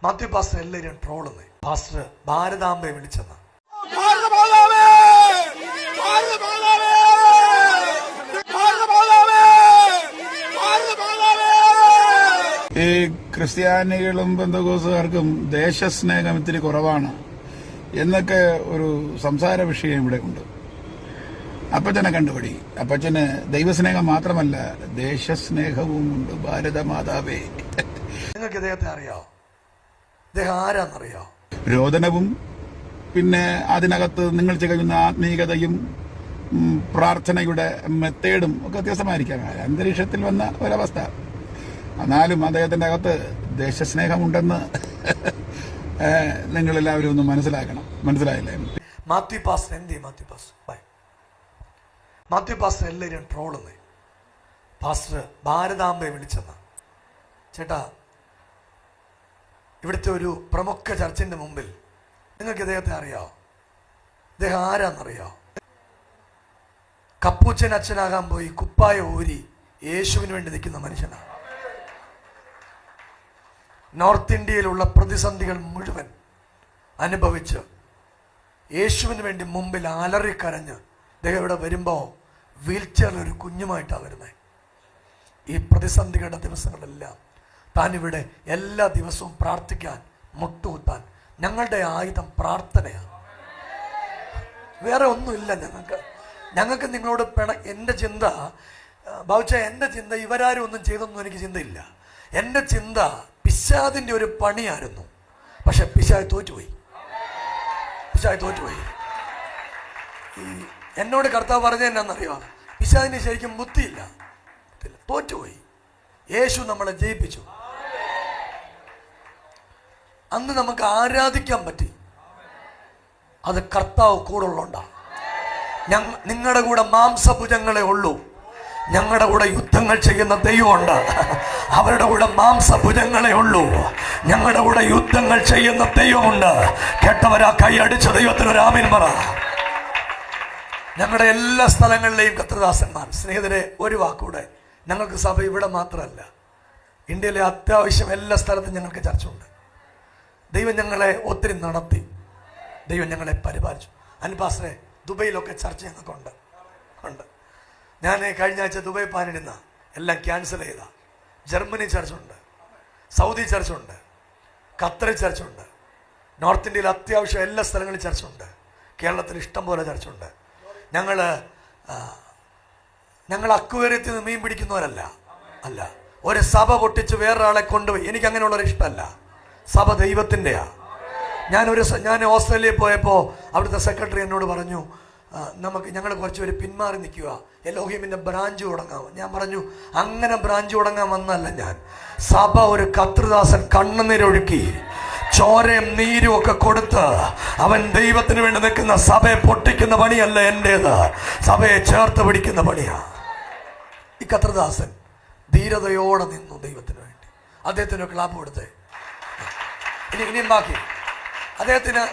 Mathew pastor എല്ലാവരും ട്രോളുന്നേ. Pastor ഭാരതാംബയെ വിളിച്ചെന്ന ഈ ക്രിസ്ത്യാനികളും പെന്തക്കോസ്തുകാർക്കും ദേശസ്നേഹം ഇത്തിരി കുറവാണ് എന്നൊക്കെ ഒരു സംസാര വിഷയം ഇവിടെ ഉണ്ട്. അപ്പച്ചനെ കണ്ടുപിടി. അപ്പച്ചന് ദൈവസ്നേഹം മാത്രമല്ല ദേശസ്നേഹവും ഉണ്ട്. ഭാരതമാതാവേ. നിങ്ങൾക്ക് ഇദ്ദേഹത്തെ അറിയാവോ? ഇദ്ദേഹം ആരാന്നറിയോ? രോദനവും പിന്നെ അതിനകത്ത് നിങ്ങൾ ചെയ്യുന്ന ആത്മീയതയും പ്രാർത്ഥനയുടെ മെത്തേഡും ഒക്കെ വ്യത്യസ്തമായിരിക്കാം. അന്തരീക്ഷത്തിൽ വന്ന ഒരവസ്ഥ. എന്നാലും അദ്ദേഹത്തിന്റെ അകത്ത് ദേശസ്നേഹമുണ്ടെന്ന് നിങ്ങളെല്ലാവരും ഒന്ന് മനസ്സിലാക്കണം. മനസ്സിലായില്ലേ? മാത്യു പാസ്റ്റർ എന്ത് ചെയ്യും? മാത്യു പാസ്റ്റർ എല്ലാവരും ട്രോളുന്നേ. പാസ്റ്റർ ഭാരതാംബയെ വിളിച്ചെന്ന. ചേട്ടാ, ഇവിടുത്തെ ഒരു പ്രമുഖ ചർച്ചിന്റെ മുമ്പിൽ നിങ്ങൾക്ക് ഇദ്ദേഹത്തെ അറിയാവോ? ഇദ്ദേഹം ആരാന്നറിയോ? കപ്പൂച്ചൻ അച്ഛനാകാൻ പോയി കുപ്പായ ഊരി യേശുവിന് വേണ്ടി നിൽക്കുന്ന മനുഷ്യനാണ്. നോർത്ത് ഇന്ത്യയിലുള്ള പ്രതിസന്ധികൾ മുഴുവൻ അനുഭവിച്ച് യേശുവിന് വേണ്ടി മുമ്പിൽ അലറിക്കരഞ്ഞ് അദ്ദേഹം ഇവിടെ വരുമ്പോൾ വീൽ ചെയറിൽ ഒരു കുഞ്ഞുമായിട്ടാണ് വരുന്നത്. ഈ പ്രതിസന്ധികളുടെ ദിവസങ്ങളെല്ലാം താനിവിടെ എല്ലാ ദിവസവും പ്രാർത്ഥിക്കാൻ, മുട്ടുകുത്താൻ. ഞങ്ങളുടെ ആയുധം പ്രാർത്ഥനയാണ്. വേറെ ഒന്നുമില്ല ഞങ്ങൾക്ക് നിങ്ങളോട് എൻ്റെ ചിന്ത എൻ്റെ ചിന്ത ഇവരാരും ഒന്നും ചെയ്തൊന്നും എനിക്ക് ചിന്തയില്ല. എൻ്റെ ചിന്ത പിശാദിൻ്റെ ഒരു പണിയായിരുന്നു. പക്ഷെ പിശാദ് തോറ്റുപോയി. ഈ എന്നോട് കർത്താവ് പറഞ്ഞത് എന്നാന്നറിയോ? പിശാദിന് ശരിക്കും ബുദ്ധിയില്ല, തോറ്റുപോയി. യേശു നമ്മളെ ജയിപ്പിച്ചു. അന്ന് നമുക്ക് ആരാധിക്കാൻ പറ്റി. അത് കർത്താവ് കൂടുള്ളോണ്ടാണ്. നിങ്ങളുടെ കൂടെ മാംസഭുജങ്ങളെ ഉള്ളൂ. ഞങ്ങളുടെ കൂടെ യുദ്ധങ്ങൾ ചെയ്യുന്ന ദൈവമുണ്ട്. അവരുടെ കൂടെ മാംസഭുജങ്ങളെ ഉള്ളൂ. ഞങ്ങളുടെ കൂടെ യുദ്ധങ്ങൾ ചെയ്യുന്ന ദൈവമുണ്ട്. കേട്ടവരാ കൈയടിച്ച ദൈവത്തിനൊരു ആമേൻ പറ. ഞങ്ങളുടെ എല്ലാ സ്ഥലങ്ങളിലെയും കർത്തൃദാസന്മാർ, സ്നേഹിതരെ, ഒരു വാക്കൂടെ, ഞങ്ങൾക്ക് സഭ ഇവിടെ മാത്രമല്ല, ഇന്ത്യയിലെ അത്യാവശ്യം എല്ലാ സ്ഥലത്തും ഞങ്ങൾക്ക് ചർച്ചയുണ്ട്. ദൈവം ഞങ്ങളെ ഒത്തിരി നടത്തി. ദൈവം ഞങ്ങളെ പരിപാലിച്ചു. അനുപാസ്റ്ററെ, ദുബൈയിലൊക്കെ ചർച്ച ഞങ്ങൾക്കുണ്ട്. ഞാൻ കഴിഞ്ഞ ആഴ്ച ദുബായ് പാനിടുന്ന എല്ലാം ക്യാൻസൽ ചെയ്ത. ജർമ്മനി ചർച്ചുണ്ട്, സൗദി ചർച്ചുണ്ട്, ഖത്തറിൽ ചർച്ചുണ്ട്, നോർത്ത് ഇന്ത്യയിൽ അത്യാവശ്യം എല്ലാ സ്ഥലങ്ങളിലും ചർച്ചുണ്ട്, കേരളത്തിൽ ഇഷ്ടം പോലെ ചർച്ചുണ്ട്. ഞങ്ങൾ അക്വേറിയത്തിൽ നിന്ന് മീൻ പിടിക്കുന്നവരല്ല. ഒരു സഭ പൊട്ടിച്ച് വേറൊരാളെ കൊണ്ടുപോയി. എനിക്ക് അങ്ങനെയുള്ളൊരു ഇഷ്ടമല്ല. സഭ ദൈവത്തിൻ്റെയാ. ഞാൻ ഓസ്ട്രേലിയയിൽ പോയപ്പോൾ അവിടുത്തെ സെക്രട്ടറി എന്നോട് പറഞ്ഞു, ഞങ്ങൾ കുറച്ചുപേര് പിന്മാറി നിൽക്കുക, എലോഹിമിൻ്റെ ബ്രാഞ്ച് തുടങ്ങാം. ഞാൻ പറഞ്ഞു, അങ്ങനെ ബ്രാഞ്ച് തുടങ്ങാൻ വന്നല്ല ഞാൻ. സഭ ഒരു കർത്തൃദാസൻ കണ്ണുനീരൊഴുക്കി ചോരയും നീരും ഒക്കെ കൊടുത്ത് അവൻ ദൈവത്തിന് വേണ്ടി നിൽക്കുന്ന സഭയെ പൊട്ടിക്കുന്ന പണിയല്ല എൻ്റേത്. സഭയെ ചേർത്ത് പിടിക്കുന്ന പണിയാ. ഈ കർത്തൃദാസൻ ധീരതയോടെ നിന്നു ദൈവത്തിന് വേണ്ടി. അദ്ദേഹത്തിന് ക്ലാപ്പ് കൊടുത്തേ. ഇനിയും ബാക്കി അദ്ദേഹത്തിന്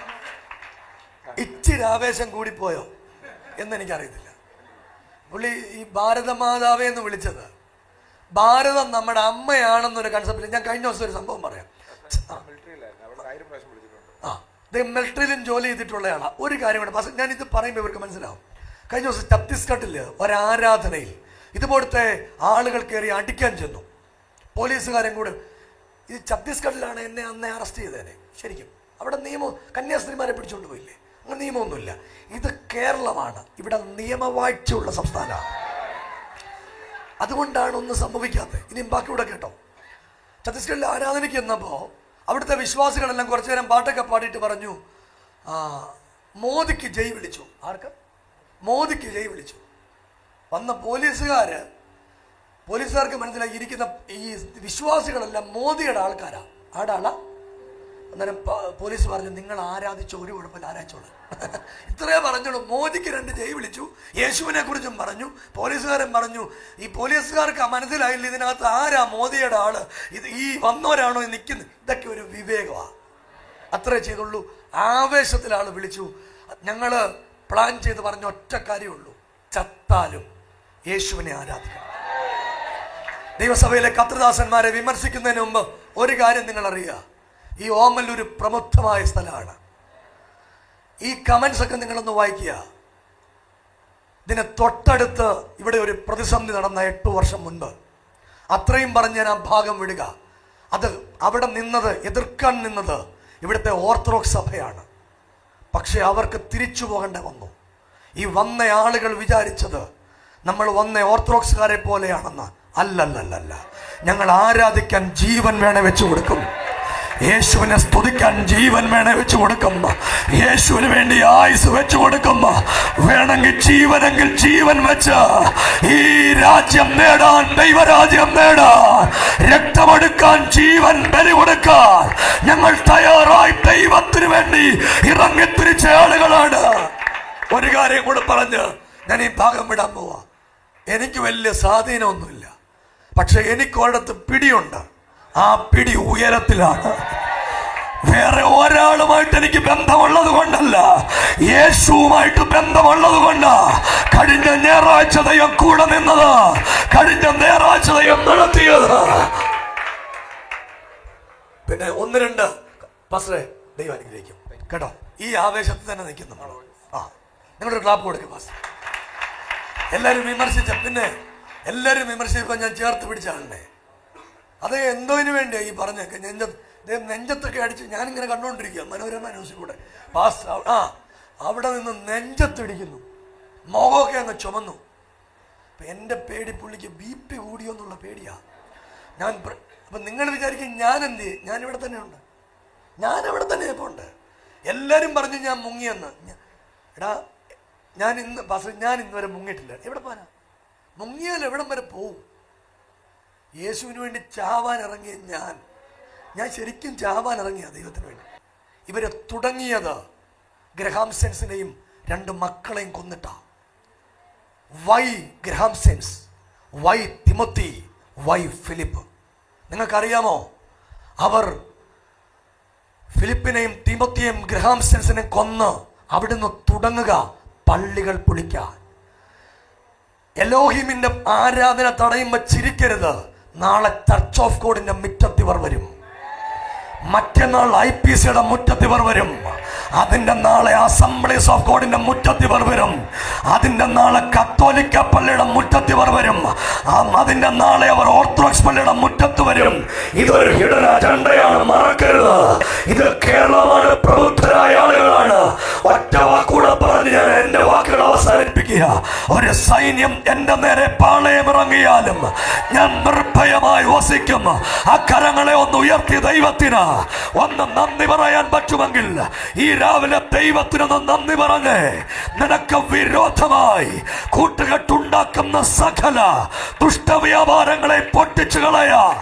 ഇച്ചിരി ആവേശം കൂടിപ്പോയോ എന്നെനിക്കറിയത്തില്ല. പുള്ളി ഈ ഭാരതമാതാവേ എന്ന് വിളിച്ചത് ഭാരതം നമ്മുടെ അമ്മയാണെന്നൊരു കൺസെപ്റ്റിൽ. ഞാൻ കഴിഞ്ഞ ദിവസം ഒരു സംഭവം പറയാം. അദ്ദേഹം മിലിറ്ററിയിലും ജോലി ചെയ്തിട്ടുള്ളയാളാണ്. ഒരു കാര്യം കൂടെ, പക്ഷേ ഞാനിത് പറയുമ്പോൾ ഇവർക്ക് മനസ്സിലാവും. കഴിഞ്ഞ ദിവസം ഛത്തീസ്ഗഡിൽ ഒരാരാധനയിൽ ഇതുപോലത്തെ ആളുകൾ കയറി അടിക്കാൻ ചെന്നു. പോലീസുകാരൻ കൂടെ. ഇത് ഛത്തീസ്ഗഡിലാണ് എന്നെ അന്നേ അറസ്റ്റ് ചെയ്തേനെ. ശരിക്കും അവിടെ നിയമം, കന്യാസ്ത്രീമാരെ പിടിച്ചുകൊണ്ട് പോയില്ലേ? അങ്ങനെ നിയമമൊന്നുമില്ല. ഇത് കേരളമാണ്. ഇവിടെ നിയമവാഴ്ചയുള്ള സംസ്ഥാനമാണ്. അതുകൊണ്ടാണ് ഒന്നും സംഭവിക്കാത്തത്. ഇനിയും ബാക്കി ഇവിടെ കേട്ടോ. ഛത്തീസ്ഗഡിൽ ആരാധനയ്ക്ക് എന്നപ്പോൾ അവിടുത്തെ വിശ്വാസികളെല്ലാം കുറച്ചു നേരം പാട്ടൊക്കെ പാടിയിട്ട് പറഞ്ഞു, മോദിക്ക് ജയ് വിളിച്ചു. ആർക്ക്? മോദിക്ക് ജയ് വിളിച്ചു. വന്ന പോലീസുകാർക്ക് മനസ്സിലായി ഇരിക്കുന്ന ഈ വിശ്വാസികളെല്ലാം മോദിയുടെ ആൾക്കാരാ. ആടാളാ. അന്നേരം പോലീസ് പറഞ്ഞു, നിങ്ങൾ ആരാധിച്ചോ, ഒരു കുഴപ്പമില്ല, ആരാധിച്ചോളൂ. ഇത്രയേ പറഞ്ഞോളൂ. മോദിക്ക് 2 ജയ് വിളിച്ചു. യേശുവിനെ കുറിച്ചും പറഞ്ഞു. പോലീസുകാരൻ പറഞ്ഞു, ഈ പോലീസുകാർക്ക് മനസ്സിലായില്ല ഇതിനകത്ത് ആരാ മോദിയുടെ ആള്, ഇത് ഈ വന്നവരാണോ നിൽക്കുന്നത്. ഇതൊക്കെ ഒരു വിവേകമാണ്. അത്രേ ചെയ്തുള്ളൂ. ആവേശത്തിൽ ആൾ വിളിച്ചു. ഞങ്ങൾ പ്ലാൻ ചെയ്ത് പറഞ്ഞ ഒറ്റ കാര്യമുള്ളൂ, ചത്താലും യേശുവിനെ ആരാധിക്കണം. ദൈവസഭയിലെ കർത്തൃദാസന്മാരെ വിമർശിക്കുന്നതിന് മുമ്പ് ഒരു കാര്യം നിങ്ങൾ അറിയുക, ഈ ഓമല്ലൂർ പ്രമുഖമായ സ്ഥലമാണ്. ഈ കമന്റ്സ് ഒക്കെ നിങ്ങളൊന്ന് വായിക്കുക. ഇതിനെ തൊട്ടടുത്ത് ഇവിടെ ഒരു പ്രതിസന്ധി നടന്ന 8 വർഷം മുൻപ്. അത്രയും പറഞ്ഞ് ഞാൻ ആ ഭാഗം വിടുക. അത് അവിടെ നിന്നത്, എതിർക്കാൻ നിന്നത് ഇവിടുത്തെ ഓർത്തഡോക്സ് സഭയാണ്. പക്ഷെ അവർക്ക് തിരിച്ചു പോകേണ്ട വന്നു. ഈ വന്ന ആളുകൾ വിചാരിച്ചത് നമ്മൾ വന്ന ഓർത്തഡോക്സുകാരെ പോലെയാണെന്ന്. അല്ലല്ലല്ല, ഞങ്ങൾ ആരാധിക്കാൻ ജീവൻ വേണേ വെച്ചു കൊടുക്കും. യേശുവിനെ സ്തുതിക്കാൻ ജീവൻ വേണേ വെച്ചു കൊടുക്കും. യേശുവിന് വേണ്ടി ആയുസ് വെച്ചു കൊടുക്കും. വേണമെങ്കിൽ ജീവനെങ്കിൽ ജീവൻ വെച്ച് ഈ രാജ്യം നേടാൻ, ദൈവരാജ്യം നേടാൻ, രക്തമെടുക്കാൻ, ജീവൻ ബലി കൊടുക്കാൻ ഞങ്ങൾ തയ്യാറായി ദൈവത്തിന് വേണ്ടി ഇറങ്ങിത്തിരിച്ച ആളുകളാണ്. ഒരു കാര്യം കൂടെ പറഞ്ഞ് ഞാൻ ഈ ഭാഗം വിടാൻ പോവാ. എനിക്ക് വലിയ സ്വാധീനമൊന്നുമില്ല, പക്ഷെ എനിക്ക് ഒരിടത്ത് പിടിയുണ്ട്. ആ പിടി ഉയരത്തിലാണ്. വേറെ ഒരാളുമായിട്ട് എനിക്ക് ബന്ധമുള്ളത് കൊണ്ടല്ല, യേശുവുമായിട്ട് ബന്ധമുള്ളത് കൊണ്ടാ കഴിഞ്ഞ ഞായറാഴ്ച ദൈവം കൂടെ നിന്നത്, കഴിഞ്ഞ ഞായറാഴ്ച ദൈവം നടത്തിയത്. പിന്നെ 1-2 പാസ്റ്ററെ ദൈവം അനുഗ്രഹിക്കും കേട്ടോ. ഈ ആവേശത്തിൽ തന്നെ നിൽക്കും നമ്മൾ. നിങ്ങളൊരു ക്ലാപ്പ് കൊടുക്കും പാസ്റ്റർ. എല്ലാവരും വിമർശിച്ച, പിന്നെ എല്ലാവരും വിമർശിച്ചപ്പോൾ ഞാൻ ചേർത്ത് പിടിച്ചാണേ. അത് എന്തോതിനു വേണ്ടിയാ ഈ പറഞ്ഞൊക്കെ? നെഞ്ചത്തൊക്കെ അടിച്ച് ഞാനിങ്ങനെ കണ്ടുകൊണ്ടിരിക്കുക മനോരമ ന്യൂസിൽ കൂടെ. അവിടെ നിന്ന് നെഞ്ചത്തിടിക്കുന്നു, മുഖമൊക്കെ അങ്ങ് ചുമന്നു. അപ്പം എൻ്റെ പേടി പുള്ളിക്ക് BP കൂടിയോ എന്നുള്ള പേടിയാ. അപ്പം നിങ്ങൾ വിചാരിക്കും ഞാൻ എന്ത്? ഞാനിവിടെ തന്നെ ഉണ്ട്, ഞാനവിടെ തന്നെ ഇപ്പോൾ ഉണ്ട്. എല്ലാവരും പറഞ്ഞു ഞാൻ മുങ്ങിയെന്ന്. എടാ ഞാൻ ഇന്ന് വരെ മുങ്ങിയിട്ടില്ല. എവിടെ പോകാനാ? മുങ്ങിയാൽ എവിടം വരെ പോവും? യേശുവിന് വേണ്ടി ചാവാൻ ഇറങ്ങിയ ഞാൻ ശരിക്കും ചാവാൻ ഇറങ്ങിയ ദൈവത്തിന് വേണ്ടി. ഇവരെ തുടങ്ങിയത് ഗ്രഹാം സെൻസിനെയും 2 മക്കളെയും കൊന്നിട്ടാ. Why Graham Staines, why Timothy, why Philip? നിങ്ങൾക്കറിയാമോ? അവർ ഫിലിപ്പിനെയും തിമോത്തിയെയും ഗ്രഹാം സെൻസിനെയും കൊന്ന് അവിടുന്ന് തുടങ്ങുക പള്ളികൾ പൊളിക്കാൻ. എലോഹിമിന്റെ ആരാധന തടയുമ്പോൾ ചിരിക്കരുത്. നാളെ ചർച്ച് ഓഫ് ഗോഡിന്റെ മുറ്റത്തിവർ വരും. മറ്റന്നാൾ IPCയുടെ മുറ്റത്തിവർ വരും. അതിന്റെ നാളെ അസംബ്ലീസ് ഓഫ് ഗോഡിന്റെ മുറ്റത്തിവർ വരും. അതിന്റെ നാളെ കത്തോലിക്ക പള്ളിയുടെ മുറ്റത്തിവർ വരും. അതിന്റെ നാളെ അവർ ഓർത്തഡോക്സ് പള്ളിയുടെ മുറ്റത്ത് വരും. ഇതൊരു ഹിഡൻ അജണ്ടയാണ്, മറക്കരുത്. ഇത് കേരളമാണ്, പ്രബുദ്ധരായ ആളുകളാണ്. ഒറ്റ വാക്കൂടെ പറഞ്ഞ് ഞാൻ എന്റെ വാക്കുകൾ അവസാനിപ്പിക്കുക. ഒരു സൈന്യം എന്റെ നേരെ പാളയമിറങ്ങിയാലും ഞാൻ നിർഭയമായി വസിക്കും. ആ കരങ്ങളെ ഒന്ന് ഉയർത്തി ദൈവത്തിന് ഒന്ന് നന്ദി പറയാൻ പറ്റുമെങ്കിൽ ഈ രാവിലെ ദൈവത്തിനൊന്ന് നന്ദി പറഞ്ഞേ. നിനക്ക് വിരോധമായി കൂട്ടുകെട്ടുണ്ടാക്കുന്ന സകല ദുഷ്ടവ്യാപാരങ്ങളെ പൊട്ടിച്ചു കളയാൻ